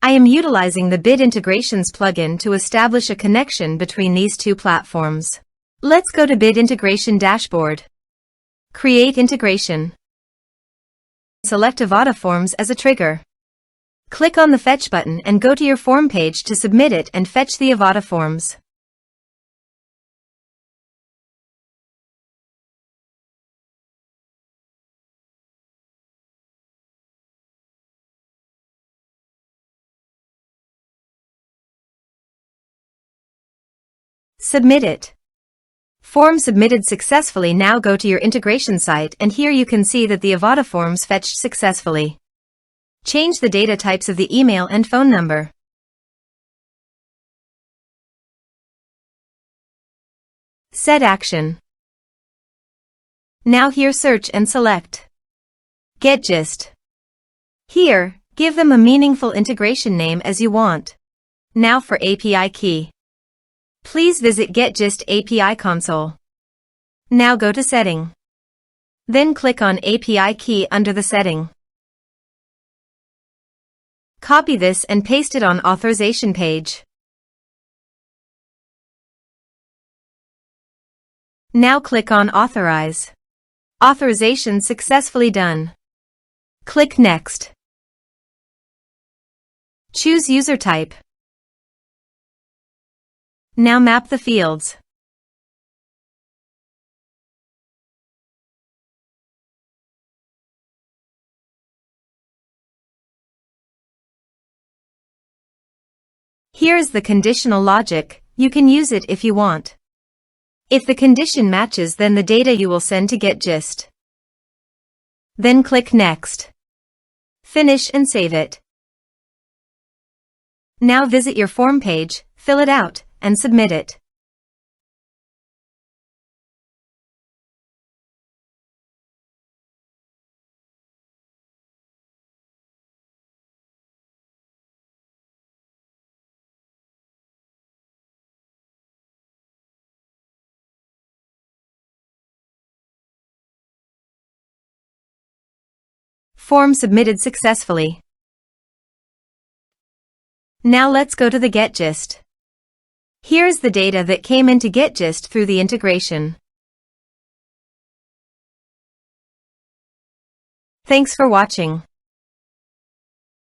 I am utilizing the Bid Integrations plugin to establish a connection between these two platforms. Let's go to Bid Integration Dashboard. Create integration. Select Avada Forms as a trigger. Click on the Fetch button and go to your form page to submit it and fetch the Avada Forms. Submit it. Form submitted successfully. Now go to your integration site and here you can see that the Avada Forms fetched successfully. Change the data types of the email and phone number. Set action. Now here search and select GetGist. Here, give them a meaningful integration name as you want. Now for API key. Please visit GetGist API console. Now go to Setting. Then click on API key under the setting. Copy this and paste it on authorization page. Now click on Authorize. Authorization successfully done. Click Next. Choose user type. Now map the fields. Here is the conditional logic. You can use it if you want. If the condition matches, then the data you will send to GetGist. Then click Next. Finish and save it. Now visit your form page, fill it out, and submit it. Form submitted successfully. Now let's go to the GetGist. Here's the data that came into GetGist through the integration. Thanks for watching.